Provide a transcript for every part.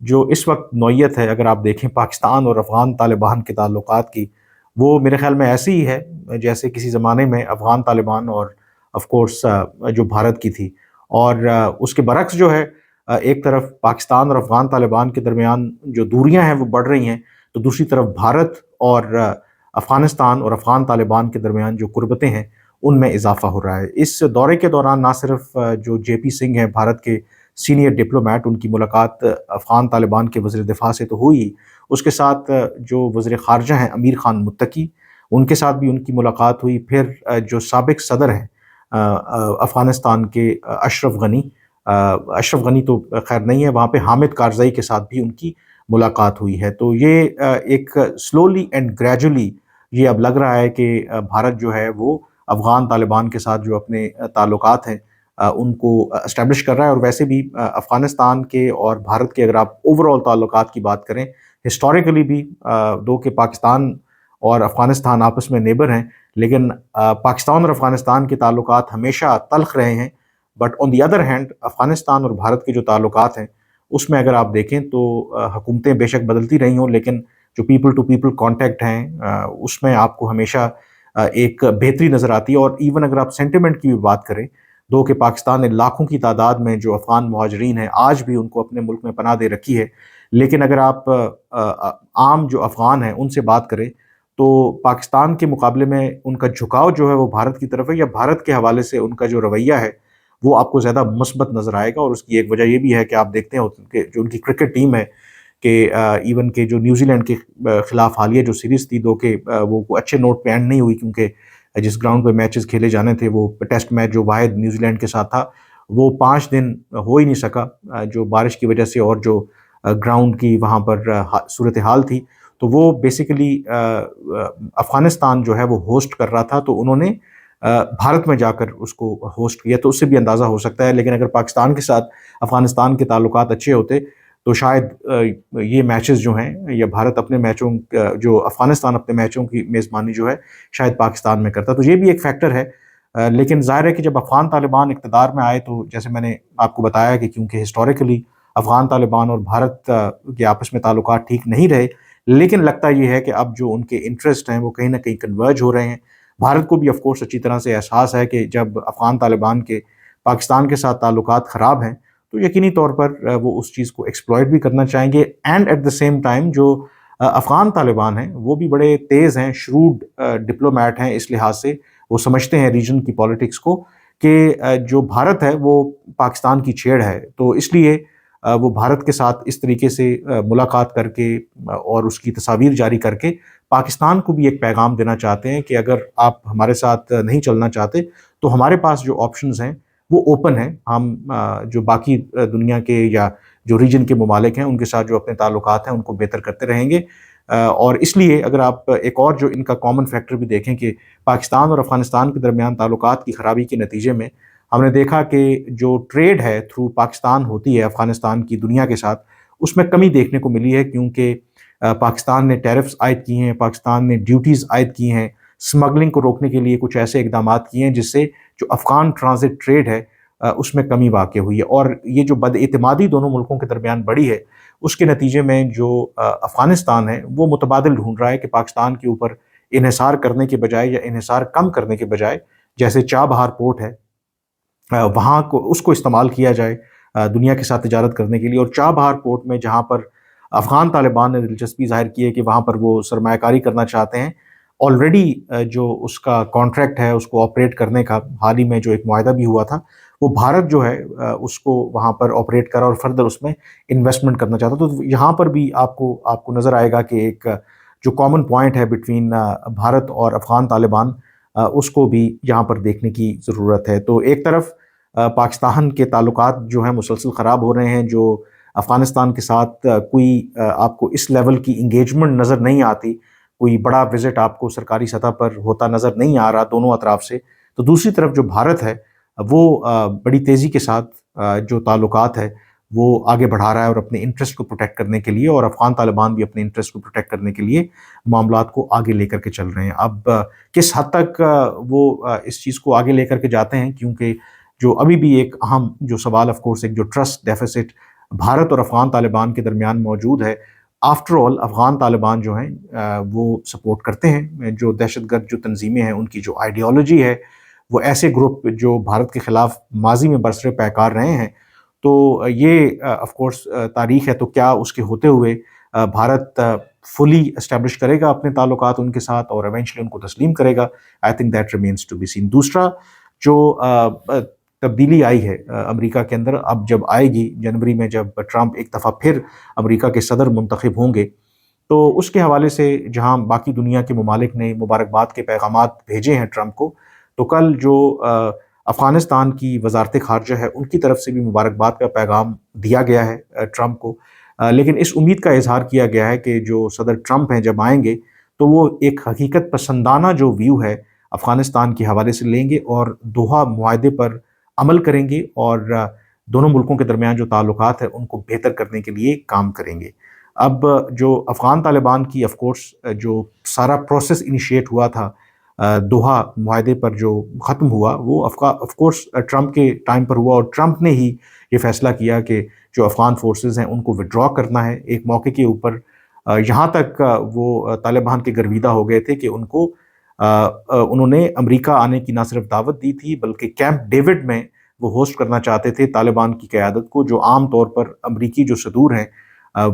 جو اس وقت نوعیت ہے اگر آپ دیکھیں پاکستان اور افغان طالبان کے تعلقات کی، وہ میرے خیال میں ایسی ہی ہے جیسے کسی زمانے میں افغان طالبان اور آف کورس جو بھارت کی تھی، اور اس کے برعکس جو ہے ایک طرف پاکستان اور افغان طالبان کے درمیان جو دوریاں ہیں وہ بڑھ رہی ہیں، تو دوسری طرف بھارت اور افغانستان اور افغان طالبان کے درمیان جو قربتیں ہیں ان میں اضافہ ہو رہا ہے۔ اس دورے کے دوران نہ صرف جو جے پی سنگھ ہیں بھارت کے سینئر ڈپلومیٹ، ان کی ملاقات افغان طالبان کے وزیر دفاع سے تو ہوئی، اس کے ساتھ جو وزیر خارجہ ہیں امیر خان متقی، ان کے ساتھ بھی ان کی ملاقات ہوئی۔ پھر جو سابق صدر ہیں افغانستان کے اشرف غنی تو خیر نہیں ہے وہاں پہ، حامد کارزئی کے ساتھ بھی ان کی ملاقات ہوئی ہے۔ تو یہ ایک سلولی اینڈ گریجولی یہ اب لگ رہا ہے کہ بھارت جو ہے وہ افغان طالبان کے ساتھ جو اپنے تعلقات ہیں ان کو اسٹیبلش کر رہا ہے۔ اور ویسے بھی افغانستان کے اور بھارت کے اگر آپ اوور آل تعلقات کی بات کریں، ہسٹوریکلی بھی دو کہ پاکستان اور افغانستان آپس میں نیبر ہیں، لیکن پاکستان اور افغانستان کے تعلقات ہمیشہ تلخ رہے ہیں۔ But on the other hand Afghanistan اور بھارت کے جو تعلقات ہیں اس میں اگر آپ دیکھیں تو حکومتیں بے شک بدلتی رہی ہوں، لیکن جو پیپل ٹو پیپل کانٹیکٹ ہیں اس میں آپ کو ہمیشہ ایک بہتری نظر آتی ہے۔ اور ایون اگر آپ سینٹیمنٹ کی بھی بات کریں، دو کہ پاکستان نے لاکھوں کی تعداد میں جو افغان مہاجرین ہیں آج بھی ان کو اپنے ملک میں پناہ دے رکھی ہے، لیکن اگر آپ عام جو افغان ہیں ان سے بات کریں تو پاکستان کے مقابلے میں ان کا جھکاؤ جو ہے وہ بھارت کی طرف ہے، یا بھارت کے حوالے سے ان کا جو رویہ ہے وہ آپ کو زیادہ مثبت نظر آئے گا۔ اور اس کی ایک وجہ یہ بھی ہے کہ آپ دیکھتے ہیں کہ جو ان کی کرکٹ ٹیم ہے کہ ایون کہ جو نیوزی لینڈ کے خلاف حالیہ جو سیریز تھی، دو کہ وہ اچھے نوٹ پہ اینڈ نہیں ہوئی، کیونکہ جس گراؤنڈ پہ میچز کھیلے جانے تھے وہ ٹیسٹ میچ جو واحد نیوزی لینڈ کے ساتھ تھا وہ 5 دن ہو ہی نہیں سکا جو بارش کی وجہ سے، اور جو گراؤنڈ کی وہاں پر صورتحال تھی، تو وہ بیسیکلی افغانستان جو ہے وہ ہوسٹ کر رہا تھا، تو انہوں نے بھارت میں جا کر اس کو ہوسٹ کیا، تو اس سے بھی اندازہ ہو سکتا ہے۔ لیکن اگر پاکستان کے ساتھ افغانستان کے تعلقات اچھے ہوتے تو شاید یہ میچز جو ہیں، یا بھارت اپنے میچوں جو افغانستان اپنے میچوں کی میزبانی جو ہے شاید پاکستان میں کرتا، تو یہ بھی ایک فیکٹر ہے۔ لیکن ظاہر ہے کہ جب افغان طالبان اقتدار میں آئے تو جیسے میں نے آپ کو بتایا کہ کیونکہ ہسٹوریکلی افغان طالبان اور بھارت کے آپس میں تعلقات ٹھیک نہیں رہے، لیکن لگتا یہ ہے کہ اب جو ان کے انٹرسٹ ہیں وہ کہیں نہ کہیں کنورج ہو رہے ہیں۔ بھارت کو بھی آف کورس اچھی طرح سے احساس ہے کہ جب افغان طالبان کے پاکستان کے ساتھ تعلقات خراب ہیں تو یقینی طور پر وہ اس چیز کو ایکسپلائٹ بھی کرنا چاہیں گے۔ And at the same time جو افغان طالبان ہیں وہ بھی بڑے تیز ہیں، شروڈ ڈپلومیٹ ہیں، اس لحاظ سے وہ سمجھتے ہیں ریجن کی پالیٹکس کو کہ جو بھارت ہے وہ پاکستان کی چھیڑ ہے، تو اس لیے وہ بھارت کے ساتھ اس طریقے سے ملاقات کر کے اور اس کی تصاویر جاری کر کے پاکستان کو بھی ایک پیغام دینا چاہتے ہیں کہ اگر آپ ہمارے ساتھ نہیں چلنا چاہتے تو ہمارے پاس جو آپشنز ہیں وہ اوپن ہیں، ہم جو باقی دنیا کے یا جو ریجن کے ممالک ہیں ان کے ساتھ جو اپنے تعلقات ہیں ان کو بہتر کرتے رہیں گے۔ اور اس لیے اگر آپ ایک اور جو ان کا کامن فیکٹر بھی دیکھیں کہ پاکستان اور افغانستان کے درمیان تعلقات کی خرابی کے نتیجے میں ہم نے دیکھا کہ جو ٹریڈ ہے تھرو پاکستان ہوتی ہے افغانستان کی دنیا کے ساتھ، اس میں کمی دیکھنے کو ملی ہے، کیونکہ پاکستان نے ٹیرفز عائد کی ہیں، پاکستان نے ڈیوٹیز عائد کی ہیں، سمگلنگ کو روکنے کے لیے کچھ ایسے اقدامات کیے ہیں جس سے جو افغان ٹرانزٹ ٹریڈ ہے اس میں کمی واقع ہوئی ہے۔ اور یہ جو بد اعتمادی دونوں ملکوں کے درمیان بڑھی ہے اس کے نتیجے میں جو افغانستان ہے وہ متبادل ڈھونڈ رہا ہے کہ پاکستان کے اوپر انحصار کرنے کے بجائے یا انحصار کم کرنے کے بجائے جیسے چابہار پورٹ ہے وہاں کو اس کو استعمال کیا جائے دنیا کے ساتھ تجارت کرنے کے لیے۔ اور چابہار پورٹ میں جہاں پر افغان طالبان نے دلچسپی ظاہر کی ہے کہ وہاں پر وہ سرمایہ کاری کرنا چاہتے ہیں، آلریڈی جو اس کا کانٹریکٹ ہے اس کو آپریٹ کرنے کا حال ہی میں جو ایک معاہدہ بھی ہوا تھا، وہ بھارت جو ہے اس کو وہاں پر آپریٹ کرا اور فردر اس میں انویسٹمنٹ کرنا چاہتا۔ تو یہاں پر بھی آپ کو نظر آئے گا کہ ایک جو کامن پوائنٹ ہے بٹوین بھارت اور افغان طالبان اس کو بھی یہاں پر دیکھنے کی ضرورت ہے۔ تو ایک طرف پاکستان کے تعلقات جو ہیں مسلسل خراب ہو رہے ہیں، جو افغانستان کے ساتھ کوئی آپ کو اس لیول کی انگیجمنٹ نظر نہیں آتی، کوئی بڑا وزٹ آپ کو سرکاری سطح پر ہوتا نظر نہیں آ رہا دونوں اطراف سے، تو دوسری طرف جو بھارت ہے وہ بڑی تیزی کے ساتھ جو تعلقات ہے وہ آگے بڑھا رہا ہے اور اپنے انٹرسٹ کو پروٹیکٹ کرنے کے لیے، اور افغان طالبان بھی اپنے انٹرسٹ کو پروٹیکٹ کرنے کے لیے معاملات کو آگے لے کر کے چل رہے ہیں۔ اب کس حد تک وہ اس چیز کو آگے لے کر کے جاتے ہیں، کیونکہ جو ابھی بھی ایک اہم جو سوال آف کورس ایک جو ٹرسٹ ڈیفیسٹ بھارت اور افغان طالبان کے درمیان موجود ہے. آفٹر آل افغان طالبان جو ہیں وہ سپورٹ کرتے ہیں جو دہشت گرد جو تنظیمیں ہیں، ان کی جو آئیڈیالوجی ہے وہ ایسے گروپ جو بھارت کے خلاف ماضی میں برسر پیکار رہے ہیں. تو یہ آف کورس تاریخ ہے، تو کیا اس کے ہوتے ہوئے بھارت فلی اسٹیبلش کرے گا اپنے تعلقات ان کے ساتھ اور ایونچولی ان کو تسلیم کرے گا؟ I think that remains to be seen. دوسرا جو تبدیلی آئی ہے امریکہ کے اندر، اب جب آئے گی جنوری میں، جب ٹرمپ ایک دفعہ پھر امریکہ کے صدر منتخب ہوں گے، تو اس کے حوالے سے جہاں باقی دنیا کے ممالک نے مبارکباد کے پیغامات بھیجے ہیں ٹرمپ کو، تو کل جو افغانستان کی وزارت خارجہ ہے ان کی طرف سے بھی مبارکباد کا پیغام دیا گیا ہے ٹرمپ کو. لیکن اس امید کا اظہار کیا گیا ہے کہ جو صدر ٹرمپ ہیں جب آئیں گے تو وہ ایک حقیقت پسندانہ جو ویو ہے افغانستان کے حوالے سے لیں گے اور دوحہ معاہدے پر عمل کریں گے اور دونوں ملکوں کے درمیان جو تعلقات ہیں ان کو بہتر کرنے کے لیے کام کریں گے. اب جو افغان طالبان کی آف کورس جو سارا پروسیس انیشیٹ ہوا تھا دوحہ معاہدے پر جو ختم ہوا، وہ آف کورس ٹرمپ کے ٹائم پر ہوا، اور ٹرمپ نے ہی یہ فیصلہ کیا کہ جو افغان فورسز ہیں ان کو وڈرا کرنا ہے. ایک موقع کے اوپر یہاں تک وہ طالبان کے گرویدہ ہو گئے تھے کہ انہوں نے امریکہ آنے کی نہ صرف دعوت دی تھی بلکہ کیمپ ڈیوڈ میں وہ ہوسٹ کرنا چاہتے تھے طالبان کی قیادت کو، جو عام طور پر امریکی جو صدور ہیں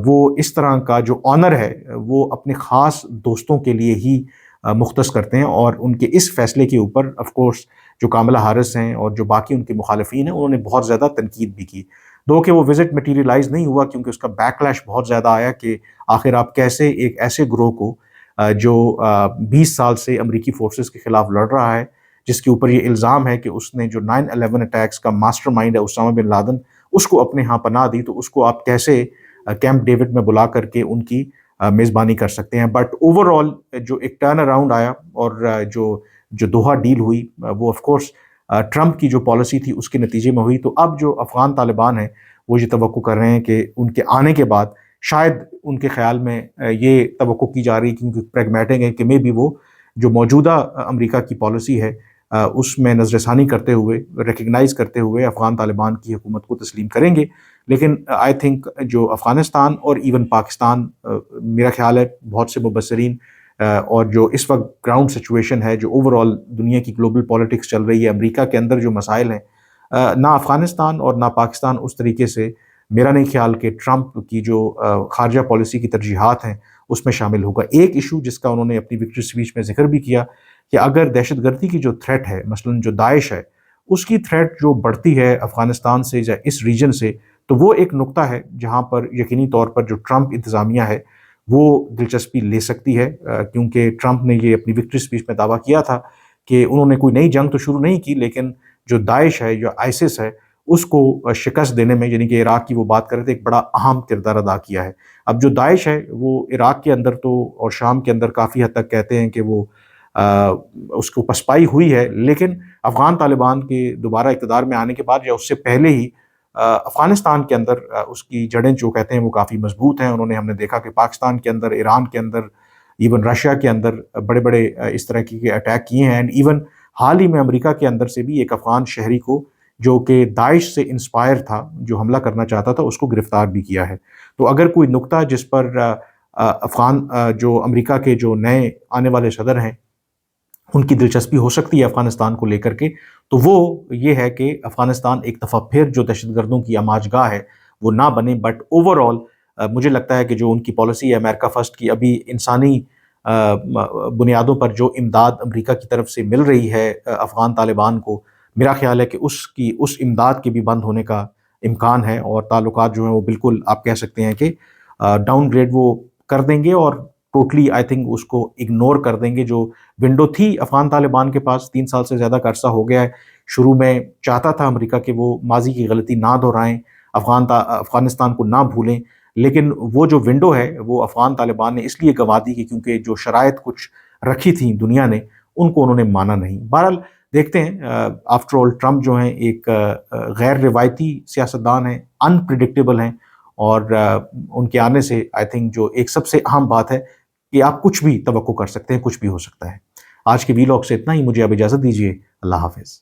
وہ اس طرح کا جو آنر ہے وہ اپنے خاص دوستوں کے لیے ہی مختص کرتے ہیں. اور ان کے اس فیصلے کے اوپر آف کورس جو کاملا ہارس ہیں اور جو باقی ان کے مخالفین ہیں انہوں نے بہت زیادہ تنقید بھی کی، دو کہ وہ وزٹ میٹیریلائز نہیں ہوا کیونکہ اس کا بیکلیش بہت زیادہ آیا کہ آخر آپ کیسے ایک ایسے گروہ کو جو 20 سال سے امریکی فورسز کے خلاف لڑ رہا ہے، جس کے اوپر یہ الزام ہے کہ اس نے جو 9/11 اٹیکس کا ماسٹر مائنڈ ہے اسامہ بن لادن، اس کو اپنے ہاں پناہ دی، تو اس کو آپ کیسے کیمپ ڈیوڈ میں بلا کر کے ان کی میزبانی کر سکتے ہیں؟ بٹ اوور آل جو ایک ٹرن اراؤنڈ آیا اور جو دوحہ ڈیل ہوئی وہ آف کورس ٹرمپ کی جو پالیسی تھی اس کے نتیجے میں ہوئی. تو اب جو افغان طالبان ہیں وہ یہ توقع کر رہے ہیں کہ ان کے آنے کے بعد شاید ان کے خیال میں یہ توقع کی جا رہی کیونکہ پریگمیٹک ہے کہ میں بھی وہ جو موجودہ امریکہ کی پالیسی ہے اس میں نظر ثانی کرتے ہوئے، ریکگنائز کرتے ہوئے افغان طالبان کی حکومت کو تسلیم کریں گے. لیکن آئی تھنک جو افغانستان اور ایون پاکستان، میرا خیال ہے بہت سے مبصرین اور جو اس وقت گراؤنڈ سچویشن ہے، جو اوور آل دنیا کی گلوبل پالیٹکس چل رہی ہے، امریکہ کے اندر جو مسائل ہیں، نہ افغانستان اور نہ پاکستان اس طریقے سے میرا نہیں خیال کہ ٹرمپ کی جو خارجہ پالیسی کی ترجیحات ہیں اس میں شامل ہوگا. ایک ایشو جس کا انہوں نے اپنی وکٹری اسپیچ میں ذکر بھی کیا کہ اگر دہشت گردی کی جو تھریٹ ہے، مثلا جو داعش ہے، اس کی تھریٹ جو بڑھتی ہے افغانستان سے یا اس ریجن سے، تو وہ ایک نقطہ ہے جہاں پر یقینی طور پر جو ٹرمپ انتظامیہ ہے وہ دلچسپی لے سکتی ہے، کیونکہ ٹرمپ نے یہ اپنی وکٹری اسپیچ میں دعویٰ کیا تھا کہ انہوں نے کوئی نئی جنگ تو شروع نہیں کی، لیکن جو داعش ہے، جو آئسس ہے، اس کو شکست دینے میں، یعنی کہ عراق کی وہ بات کر رہے تھے، ایک بڑا اہم کردار ادا کیا ہے. اب جو داعش ہے وہ عراق کے اندر تو اور شام کے اندر کافی حد تک کہتے ہیں کہ وہ اس کو پسپائی ہوئی ہے، لیکن افغان طالبان کے دوبارہ اقتدار میں آنے کے بعد یا اس سے پہلے ہی افغانستان کے اندر اس کی جڑیں جو کہتے ہیں وہ کافی مضبوط ہیں. ہم نے دیکھا کہ پاکستان کے اندر، ایران کے اندر، ایون رشیا کے اندر بڑے بڑے اس طرح کے اٹیک کیے ہیں، اینڈ ایون حال ہی میں امریکہ کے اندر سے بھی ایک افغان شہری کو جو کہ داعش سے انسپائر تھا، جو حملہ کرنا چاہتا تھا، اس کو گرفتار بھی کیا ہے. تو اگر کوئی نقطہ جس پر افغان جو امریکہ کے جو نئے آنے والے صدر ہیں ان کی دلچسپی ہو سکتی ہے افغانستان کو لے کر کے، تو وہ یہ ہے کہ افغانستان ایک دفعہ پھر جو دہشت گردوں کی آماج گاہ ہے وہ نہ بنے. بٹ اوور آل مجھے لگتا ہے کہ جو ان کی پالیسی ہے امریکہ فرسٹ کی، ابھی انسانی بنیادوں پر جو امداد امریکہ کی طرف سے مل رہی ہے افغان طالبان کو، میرا خیال ہے کہ اس امداد کے بھی بند ہونے کا امکان ہے، اور تعلقات جو ہیں وہ بالکل آپ کہہ سکتے ہیں کہ ڈاؤن گریڈ وہ کر دیں گے اور ٹوٹلی آئی تھنک اس کو اگنور کر دیں گے. جو ونڈو تھی افغان طالبان کے پاس 3 سال سے زیادہ کا عرصہ ہو گیا ہے، شروع میں چاہتا تھا امریکہ کہ وہ ماضی کی غلطی نہ دہرائیں، افغانستان کو نہ بھولیں، لیکن وہ جو ونڈو ہے وہ افغان طالبان نے اس لیے گنوا دی کہ کیونکہ جو شرائط کچھ رکھی تھیں دنیا نے ان کو انہوں نے مانا نہیں. بہرحال دیکھتے ہیں. آفٹر آل ٹرمپ جو ہیں ایک غیر روایتی سیاستدان ہیں، انپریڈکٹیبل ہیں، اور ان کے آنے سے آئی تھنک جو ایک سب سے اہم بات ہے کہ آپ کچھ بھی توقع کر سکتے ہیں، کچھ بھی ہو سکتا ہے. آج کے ویلاگ سے اتنا ہی، مجھے اب اجازت دیجیے. اللہ حافظ.